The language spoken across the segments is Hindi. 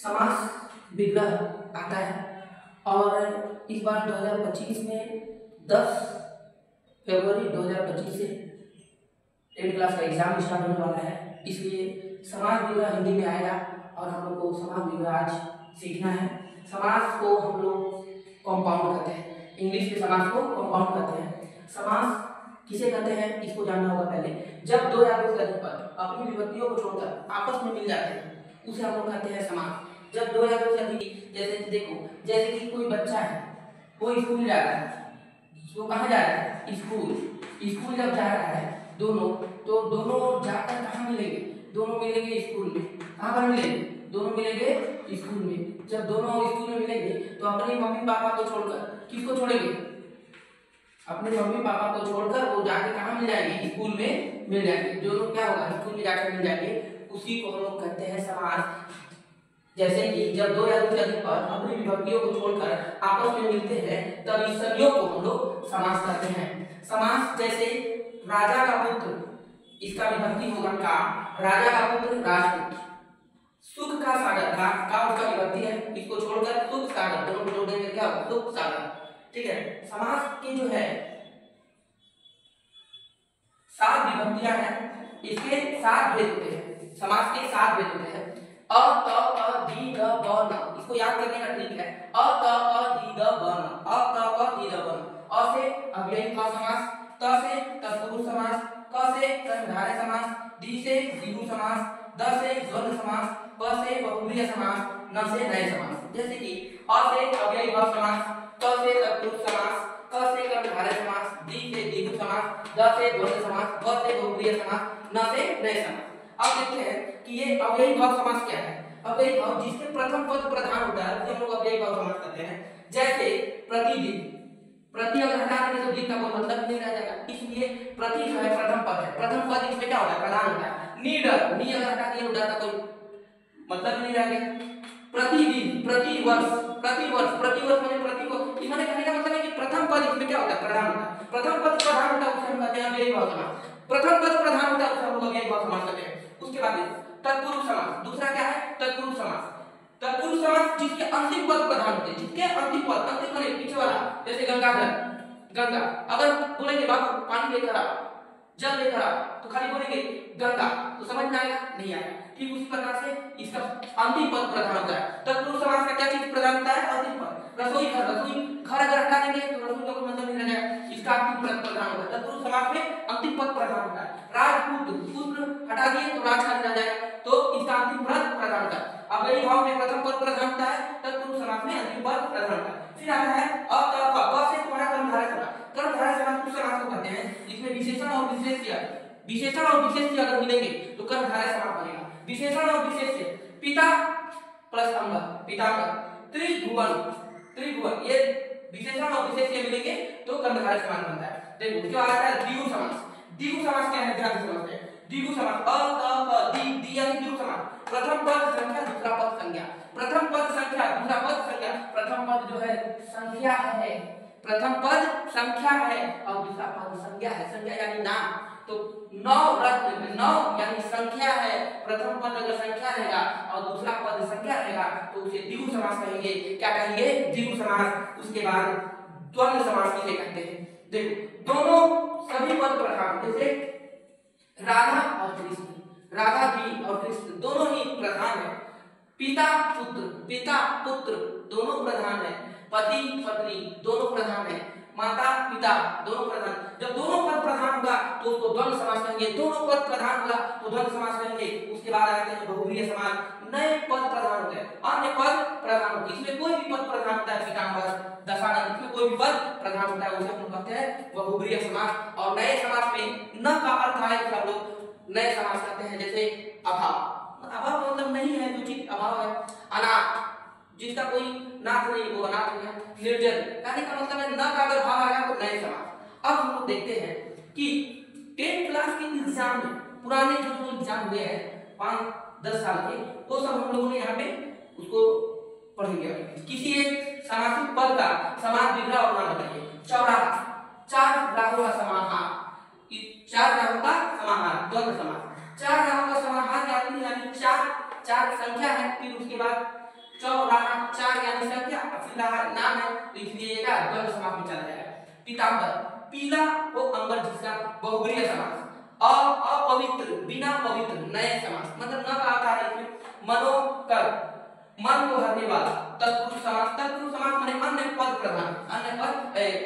समास विग्रह आता है और इस बार 2025 में 10 फरवरी 2025 से 10th क्लास का एग्जाम स्टार्ट होने वाला है, इसलिए समास विग्रह हिंदी में आएगा और हम लोग को समास विग्रह आज सीखना है। समास को हम लोग कंपाउंड कहते हैं, इंग्लिश के समास को कंपाउंड कहते हैं। समास किसे कहते हैं इसको जानना होगा पहले। जब दो या दो से अधिक पद अपनी विभक्तियों को छोड़कर आपस में मिल जाते हैं उसे हम लोग कहते हैं समास। जब दो या दो से अधिक, जैसे देखो, जैसे कि कोई बच्चा है, वो स्कूल जा रहा है, वो कहाँ जा रहा है? स्कूल जब जा रहा है दोनों, तो दोनों जाकर कहाँ मिलेंगे? दोनों मिलेंगे स्कूल में। कहाँ पर मिलेंगे? दोनों मिलेंगे स्कूल में। जब दोनों स्कूल में मिलेंगे तो अपने मम्मी पापा को छोड़कर किसको छोड़ेंगे? अपने मम्मी पापा को छोड़कर वो जाके कहाँ मिल जाएंगे? स्कूल में मिल जाएंगे। दोनों क्या होगा? स्कूल में जाकर मिल जाएंगे, उसी को हम लोग कहते हैं समास। जैसे कि जब दो या दो से अधिक पद अपनी विभक्तियों को छोड़कर आपस में मिलते हैं तब इस संयोग को हम लोग समास कहते हैं। समास जैसे राजा का पुत्र, इसका विभक्ति होगा का, राजा का पुत्र राजपुत्र। सुख का सागर, का उसका विभक्ति है, इसको छोड़कर सुख सागर, दोनों को जोड़ देंगे क्या होगा? सुख सागर। ठीक है। समास के जो है 7 विभक्तियां हैं, इसके 7 भेद होते हैं। समास के 7 भेद होते हैं। अ त क दी द ब न, इसको याद करने का ट्रिक है। अ त क दी द ब न, अ त क दी द ब न। अ से अव्ययी भाव समास, त से तत्पुरुष समास, क से कर्मधारय समास, दी से द्विगु समास, द से द्वंद्व समास, प से बहुव्रीहि समास, न से नए समास। जैसे कि अ से अव्ययी भाव समास, त से तत्पुरुष समास, क से कर्मधारय समास, दी से द्विगु समास, द से द्वंद्व समास, प से बहुव्रीहि समास, न से नए समास। अब देखते हैं कि ये अव्ययी भाव समास क्या है। अव्ययी भाव जिसके प्रथम पद प्रधान होता है उसे हम लोग अव्ययी भाव समास कहते हैं। जैसे प्रतिदिन, प्रति अगर हटा देंगे तो दिन का कोई मतलब नहीं रह जाएगा, इसलिए प्रति जो है प्रथम पद है। प्रथम पद इसमें क्या होता है? प्रधान होता है। निडर, नी अगर हटा दिए तो का कोई मतलब नहीं रह गया। प्रतिदिन, प्रतिवर्ष, प्रतिवर्ष, प्रतिवर्ष माने प्रति को, इसमें कहने का मतलब है कि प्रथम पद इसमें क्या होता है? प्रधान होता है। प्रथम पद प्रधान होता है उसे हम कहते हैं अव्ययी भाव समास। प्रथम पद प्रधान होता है उसे हम लोग अव्ययी भाव समास कहते हैं। उसके बाद तत्पुरुष समास, दूसरा क्या है? तत्पुरुष समास। तत्पुरुष समास जिसके अंतिम पद प्रधान होते हैं, जिसके अंतिम पद, अंतिम माने पीछे वाला, जैसे गंगाधर, गंगा। अगर बोलेंगे बाबू पानी लेकर आओ, जल लेकर आओ, तो खाली बोलेंगे गंगा, तो समझ में आएगा? नहीं आएगा। ठीक उसी प्रकार से इसका अंतिम पद प्रधान होता है। तत्पुरुष समास का क्या चीज प्रधान होता है? अंतिम पद। रसोई घर, रसोई घर अगर हटा देंगे तो रसोई का कोई मतलब नहीं रहेगा, इसका अंतिम पद प्रधान होता है। तत्पुरुष समास में अंतिम पद प्रधान होता है। राजपुत्र, पुत्र हटा दिए तो राज खाली रह जाएगा, तो इसका अंतिम पद प्रधान होता है। अव्ययी भाव में प्रथम पद प्रधान होता है, तत्पुरुष समास में अंतिम पद प्रधान होता है। फिर आता है अ त क, क से तुम्हारा कर्मधारय समास। कर्मधारय समास उस समास को कहते हैं जिसमें विशेषण और विशेष्य, विशेषण और विशेष्य अगर मिलेंगे तो कर्मधारय समास बनेगा। विशेषण और विशेष्य, पिता प्लस अंग, पितामह, त्रिभुवन, त्रिभुवन, ये विशेषण और विशेष्य मिलेंगे तो कर्मधारय समास बनता है। देखो उसके बाद आता है द्विगु समास। द्विगु समास क्या है? ध्यान से समझते हैं। द्विगु समास अ त क दी, दी यानी द्विगु समास। प्रथम पद संख्या, दूसरा पद संज्ञा। प्रथम पद संख्या, दूसरा पद संज्ञा। प्रथम पद जो है संख्या है, प्रथम पद संख्या है और दूसरा पद संज्ञा है। संज्ञा यानी नाम। तो नौ रत्न, नौ यानी संख्या है। प्रथम पद अगर संख्या रहेगा और दूसरा पद संख्या रहेगा तो उसे द्विगु समास कहेंगे। क्या कहेंगे? द्विगु समास। उसके बाद द्वंद्व समास किसे कहते हैं? देखो दोनों सभी पद प्रधान, जैसे राधा और कृष्ण, राधा जी और कृष्ण दोनों ही प्रधान है। पिता पुत्र, पिता पुत्र दोनों प्रधान है। पति पत्नी दोनों प्रधान है। माता पिता दोनों प्रधान। जब दोनों पद प्रधान होगा तो उसको द्वंद्व समास कहेंगे। दोनों पद प्रधान होगा तो द्वंद्व समास कहेंगे। उसके बाद आते हैं बहुव्रीहि समास। नए पद प्रधान होते हैं, अन्य पद प्रधान होते हैं। इसमें कोई भी पद प्रधान होता है, पीताम्बर, दशानन, इसमें कोई भी पद प्रधान होता है उसे हम लोग कहते हैं बहुव्रीहि समास। और नए समास में न का अर्थ है कि हम लोग नए समास कहते हैं। जैसे अभाव, अभाव मतलब नहीं है, जो चीज अभाव है। अनाथ, जिसका कोई नाथ नहीं वो अनाथ हो गया। निर्जन, कहने का मतलब है न का अगर भाव आएगा तो नए समास। अब हम लोग देखते हैं कि 10th क्लास के एग्जाम में पुराने जो एग्जाम हुए हैं 5-10 साल के, वो सब हम लोगों ने यहाँ पे उसको पढ़ेंगे। किसी एक समासिक पद का समास विग्रह और नाम बताइए। चौराहा, 4 राहों का समाहार, 4 राहों का समाहार, द्वंद्व समास। 4 राहों का समाहार यानी 4 चार संख्या है, फिर उसके बाद चौराहा चार यानी संख्या, फिर रहा नाम है, तो इसलिए ये क्या द्वंद्व समास में चला जाएगा। पीतांबर, पीला हो अंबर जिसका बहुब्रीहि समास। अपवित्र बिना पवित्र नए समास, मतलब न का आता है इसमें मनोकर मन को हरने वाला। तत्पुरुष समास, तत्पुरुष समास माने अन्य पद प्रधान, अन्य पद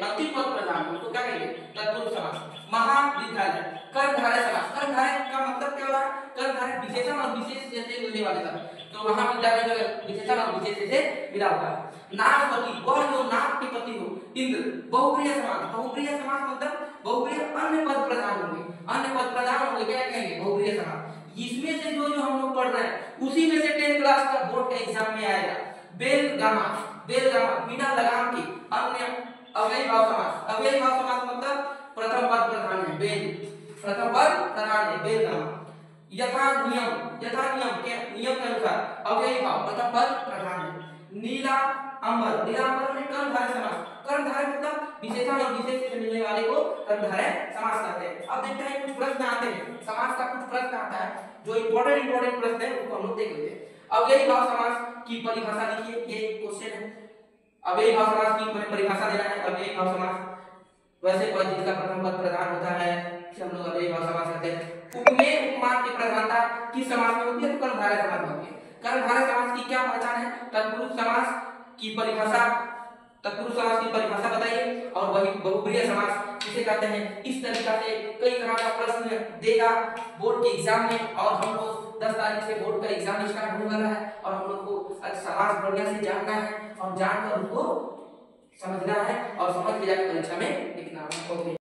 अंतिम पद प्रधान, उसको क्या कहेंगे तत्पुरुष समास। महाविद्यालय, कर्मधारय समास, कर्मधारय का मतलब क्या होता है, कर्मधारय विशेषण और विशेष से मिलने वाले शब्द, तो महाविद्यालय जो विशेषण और विशेष से मिला हुआ है। नागपति, वह जो नाग के पति हो। इंद्र, बहुप्रिय समास, बहुप्रिय समास मतलब बहुप्रिय अन्य पद प्रधान होंगे, अन्य पद प्रधान होंगे, क्या कहेंगे बहुप्रिय समास। इसमें से जो जो हम लोग पढ़ रहे हैं उसी में से 10th क्लास का बोर्ड के एग्जाम में आएगा। बेलगामा, बेलगामा बिना लगाम के अन्य अव्ययी भाव समास, अव्ययी भाव समास मतलब प्रथम पद प्रधान है, बेल प्रथम पद प्रधान है बेलगामा। यथा नियम, यथा नियम के नियम के अनुसार अव्ययी भाव प्रथम पद प्रधान है। नीला अंबर, नीला अंबर में कर्मधारय समास, कर्मधारय मतलब विशेषण और विशेष से मिलने वाले को कर्मधारय समास कहते हैं। अब देखते हैं कुछ प्रश्न आते हैं, समास का कुछ प्रश्न आता है जो इंपॉर्टेंट प्रश्न है, उसको हम लोग देख लेते हैं। अव्ययी भाव समास की परिभाषा लिखिए, ये क्वेश्चन है। अव्ययी भाव समास की परिभाषा देना है। अव्ययी भाव समास वैसे पद जिसका प्रथम पद प्रधान होता है इसे हम लोग अव्ययी भाव समास कहते हैं। उपमेय उपमान की प्रधानता किस समास में होती है, तो कर्मधारय समास में होती है। कर्मधारय समास की क्या पहचान है, तत्पुरुष समास की परिभाषा, तत्पुरुष समास की परिभाषा बताइए, और वही बहुप्रिय समास किसे कहते हैं। इस तरीका से कई तरह का प्रश्न देगा बोर्ड के एग्जाम में, और हम लोग 10 तारीख से बोर्ड का एग्जाम स्टार्ट होने वाला है, और हम लोग को समास बढ़िया से जानना है, और जानकर उसको समझना है, और समझ के जाकर परीक्षा में लिखना है। ओके।